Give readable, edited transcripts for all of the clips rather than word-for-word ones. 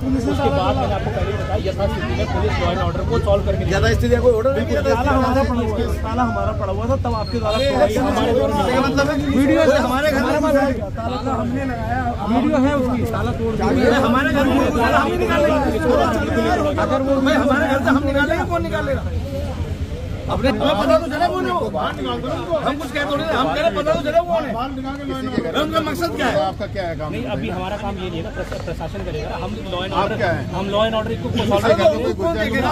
उसके बाद मैंने आपको पहले बताया यथास्थिति में पुलिस लॉ एंड ऑर्डर को सॉल्व करके यथास्थिति कोई ऑर्डर नहीं किया। ताला हमारा पड़ा हुआ था तब आपके द्वारा मतलब वीडियो हमारे घर में ताला तो हमने लगाया, वीडियो है उसकी, ताला तोड़ दिया हमारे घर में ताला हम निकालेंगे। अगर वो हमारे घर से हम निकालेंगे, कौन निकालेगा? अपने हमें पता तो चले कौन है वो। हम कुछ कह थोड़ी, हम कह रहे पता तो चले कौन है। उनका मकसद क्या है? आपका क्या है काम? नहीं, अभी हमारा काम ये नहीं है ना, प्रशासन करेगा। हम लॉ एंड ऑर्डर, हम लॉ एंड ऑर्डर को सॉल्व करते हैं। कौन देखेगा?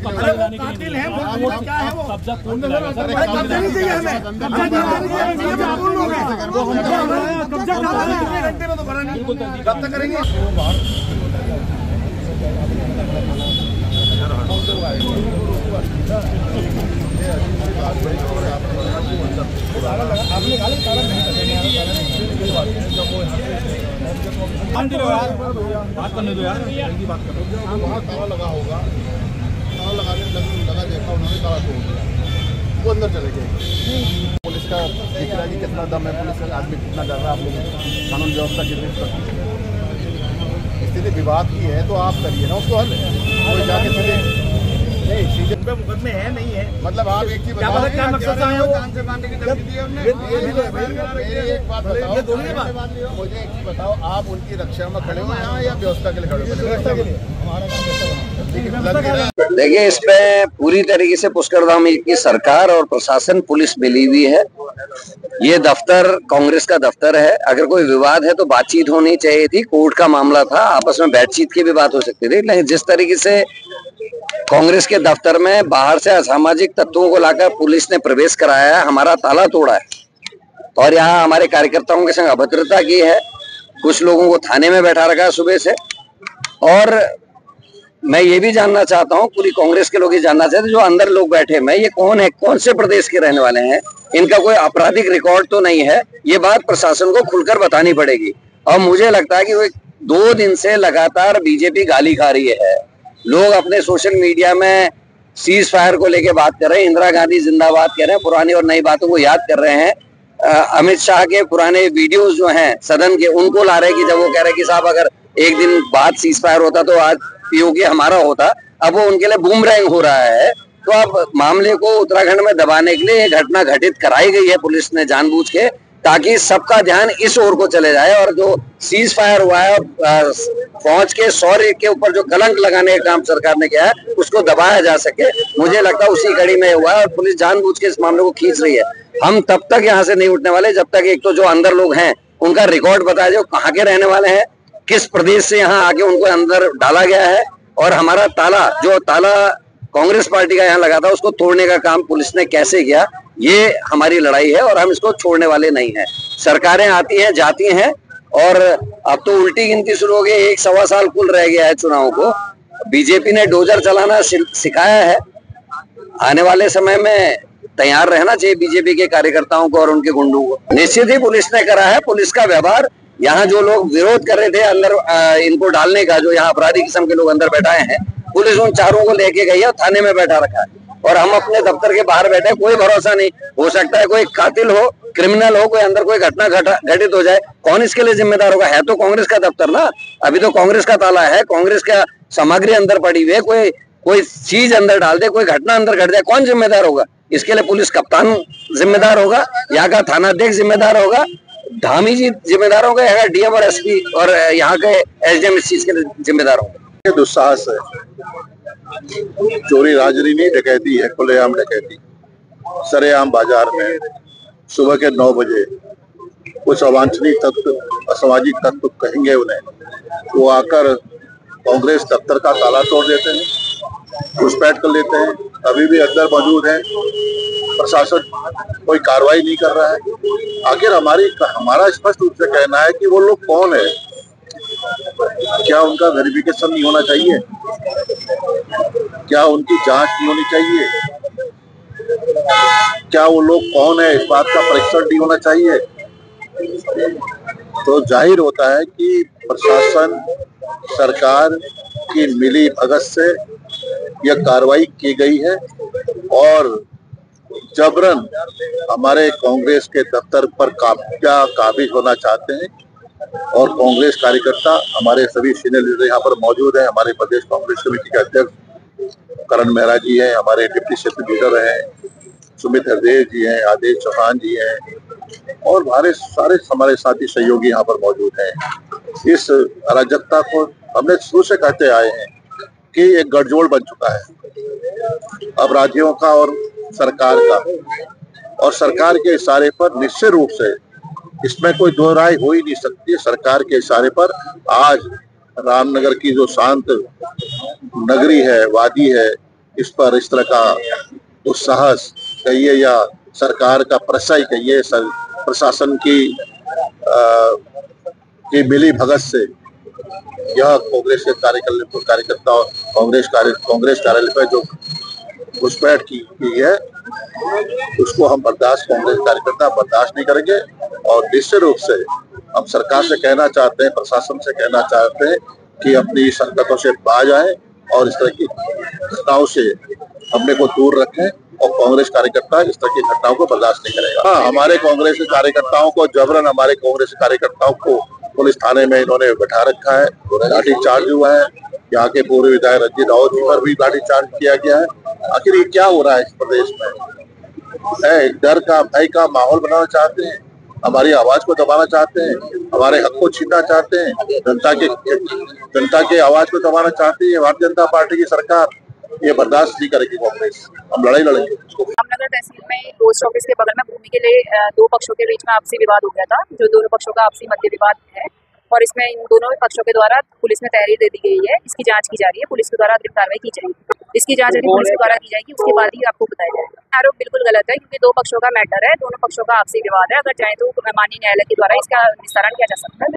कब्जा लगाने के लिए है वो क्या है वो? कब्जा कौन लगाएगा सर? कब्जा नहीं चाहिए हमें, कब्जा नहीं चाहिए। कौन लोग हैं? कब्जा घंटे में तो करा नहीं, कब तक करेंगे? आपने गाली ताला नहीं बात करने दो यार, की बात करो। वहाँ ताला लगा होगा, ताला लगाने लगा देखा उन्होंने, ताला तोड़ दिया, वो अंदर चले गए। पुलिस का दिख रहा है कि कितना दम है, पुलिस का आदमी कितना डर रहा है, आप लोग कानून व्यवस्था कितनी स्थिति विवाद की है तो आप करिए ना उसको हल। कोई जाके सीधे नहीं, सीधे मुकदमे है नहीं है, मतलब आप एक चीज क्या पता क्या मकसद से आए वो? कान से बांधने की धमकी दी है हमने। एक बात बताओ, मुझे एक चीज बताओ, आप उनकी रक्षा में खड़े हो यहाँ या व्यवस्था के लिए खड़े हो? व्यवस्था के लिए। हमारा काम देखिए, इस पे पूरी तरीके से पुष्करधाम की सरकार और प्रशासन पुलिस मिली हुई है। ये दफ्तर कांग्रेस का दफ्तर है। अगर कोई विवाद है तो बातचीत होनी चाहिए थी, कोर्ट का मामला था, आपस में बातचीत की भी बात हो सकती थी। लेकिन जिस तरीके से कांग्रेस के दफ्तर में बाहर से असामाजिक तत्वों को लाकर पुलिस ने प्रवेश कराया है, हमारा ताला तोड़ा है और यहाँ हमारे कार्यकर्ताओं के संग अभद्रता की है, कुछ लोगों को थाने में बैठा रखा है सुबह से। और मैं ये भी जानना चाहता हूँ, पूरी कांग्रेस के लोग ये जानना चाहते हैं, जो अंदर लोग बैठे हैं, ये कौन है, कौन से प्रदेश के रहने वाले हैं, इनका कोई आपराधिक रिकॉर्ड तो नहीं है। ये बात प्रशासन को खुलकर बतानी पड़ेगी। और मुझे लगता है कि वो 2 दिन से लगातार बीजेपी गाली खा रही है। लोग अपने सोशल मीडिया में सीज फायर को लेके बात कर रहे हैं, इंदिरा गांधी जिंदाबाद कह रहे हैं, पुरानी और नई बातों को याद कर रहे हैं। अमित शाह के पुराने वीडियोस जो हैं सदन के, उनको ला रहे हैं कि जब वो कह रहे हैं कि साहब अगर एक दिन बाद सीज फायर होता तो आज पीओके हमारा होता, अब वो उनके लिए बूमरैंग हो रहा है। तो अब मामले को उत्तराखंड में दबाने के लिए ये घटना घटित कराई गई है पुलिस ने जानबूझ के, ताकि सबका ध्यान इस ओर को चले जाए और जो सीज फायर हुआ है, फौज के शौर्य के ऊपर जो कलंक लगाने का काम सरकार ने किया है, उसको दबाया जा सके। मुझे लगता है उसी कड़ी में हुआ है और पुलिस जानबूझ के इस मामले को खींच रही है। हम तब तक यहाँ से नहीं उठने वाले जब तक एक तो जो अंदर लोग हैं उनका रिकॉर्ड बताया जाए, कहाँ के रहने वाले हैं, किस प्रदेश से यहाँ आके उनको अंदर डाला गया है, और हमारा ताला, जो ताला कांग्रेस पार्टी का यहाँ लगा था, उसको तोड़ने का काम पुलिस ने कैसे किया, ये हमारी लड़ाई है और हम इसको छोड़ने वाले नहीं हैं। सरकारें आती हैं जाती हैं और अब तो उल्टी गिनती शुरू हो गई, 1-1.25 साल कुल रह गया है चुनाव को। बीजेपी ने डोजर चलाना सिखाया है। आने वाले समय में तैयार रहना चाहिए बीजेपी के कार्यकर्ताओं को और उनके गुंडों को। निश्चित ही पुलिस ने करा है। पुलिस का व्यवहार, यहाँ जो लोग विरोध कर रहे थे अंदर इनको डालने का, जो यहाँ अपराधी किस्म के लोग अंदर बैठाए हैं, पुलिस उन चारों को लेके गई है, थाने में बैठा रखा है और हम अपने दफ्तर के बाहर बैठे हैं। कोई भरोसा नहीं, हो सकता है कोई कातिल हो, क्रिमिनल हो, कोई अंदर कोई घटना घटित हो जाए, कौन इसके लिए जिम्मेदार होगा? है तो कांग्रेस का दफ्तर ना, अभी तो कांग्रेस का ताला है, कांग्रेस का सामग्री अंदर पड़ी हुई है, कोई चीज अंदर डाल दे, कोई घटना अंदर घट जाए, कौन जिम्मेदार होगा? इसके लिए पुलिस कप्तान जिम्मेदार होगा, यहाँ का थानाध्यक्ष जिम्मेदार होगा, धामी जी जिम्मेदार होगा, यहाँ डीएम और एसपी और यहाँ के एसडीएम इस चीज के लिए जिम्मेदार होंगे। दुस्साहस है, चोरी राजरी नहीं, डकैती है, खुलेआम डकैती, सरेआम बाजार में सुबह के 9 बजे कुछ अवांछनीय तत्व, असामाजिक तत्व कहेंगे उन्हें, वो आकर कांग्रेस दफ्तर का ताला तोड़ देते हैं, घुसपैठ कर लेते हैं। अभी भी अंदर मौजूद है, प्रशासन कोई कार्रवाई नहीं कर रहा है। आखिर हमारा स्पष्ट रूप से कहना है कि वो लोग कौन है, क्या उनका वेरिफिकेशन नहीं होना चाहिए, क्या उनकी जांच नहीं होनी चाहिए, क्या वो लोग कौन है इस बात का परीक्षण नहीं होना चाहिए? तो जाहिर होता है कि प्रशासन, सरकार की मिली भगत से यह कार्रवाई की गई है और जबरन हमारे कांग्रेस के दफ्तर पर कब्जा काबिज होना चाहते हैं। और कांग्रेस कार्यकर्ता, हमारे सभी सीनियर लीडर यहाँ पर मौजूद हैं। हमारे प्रदेश कांग्रेस कमेटी के अध्यक्ष करण मेहरा जी हैं, हमारे डिप्टी क्षेत्र लीडर हैं सुमित हरदेव जी हैं, आदेश चौहान जी हैं और हमारे साथी सहयोगी यहाँ पर मौजूद हैं। इस अराजकता को हमने शुरू से कहते आए हैं कि एक गठजोड़ बन चुका है अपराधियों का और सरकार का, और सरकार के इशारे पर निश्चित रूप से इसमें कोई दो राय हो ही नहीं सकती है। सरकार के इशारे पर आज रामनगर की जो शांत नगरी है, वादी है, इस पर इस तरह का दुस्साहस कहिए या सरकार का प्रशय कहिए, प्रशासन की मिली भगत से यह कांग्रेस के कार्यकर्ता और कांग्रेस कार्यालय पर जो घुसपैठ की है उसको हम कांग्रेस कार्यकर्ता बर्दाश्त नहीं करेंगे। और निश्चित रूप से हम सरकार से कहना चाहते हैं, प्रशासन से कहना चाहते हैं कि अपनी संकटों से बाज आए और इस तरह की घटनाओं से अपने को दूर रखें, और कांग्रेस कार्यकर्ता इस तरह की घटनाओं को बर्दाश्त नहीं करेगा। हाँ, हमारे कांग्रेस के कार्यकर्ताओं को जबरन हमारे कांग्रेस के कार्यकर्ताओं को पुलिस थाने में इन्होंने बैठा रखा है, लाठी चार्ज हुआ है। यहाँ के पूर्व विधायक रंजीत रावत जी पर भी लाठी चार्ज किया गया है। आखिर ये क्या हो रहा है इस प्रदेश में? डर का, भय का माहौल बनाना चाहते हैं, हमारी आवाज को दबाना चाहते हैं, हमारे हक को छीनना चाहते हैं, जनता के आवाज को दबाना चाहती है भारतीय जनता पार्टी की सरकार। ये बर्दाश्त नहीं करेगी कांग्रेस, हम लड़ाई लड़ेंगे। रामनगर तहसील में पोस्ट ऑफिस के बगल में भूमि के लिए दो पक्षों के बीच में आपसी विवाद हो गया था, जो दोनों पक्षों का आपसी मध्य विवाद है, और इसमें इन दोनों पक्षों के द्वारा पुलिस में तहरीर दे दी गई है। इसकी जांच की जा रही है, पुलिस के द्वारा अग्रिम कार्रवाई की जाएगी। इसकी जांच यदि पुलिस के द्वारा की जाएगी उसके बाद ही आपको बताया जाएगा। आरोप बिल्कुल गलत है, क्योंकि दो पक्षों का मैटर है, दोनों पक्षों का आपसी विवाद है। अगर चाहे तो माननीय न्यायालय के द्वारा इसका निस्तारण किया जा सकता है।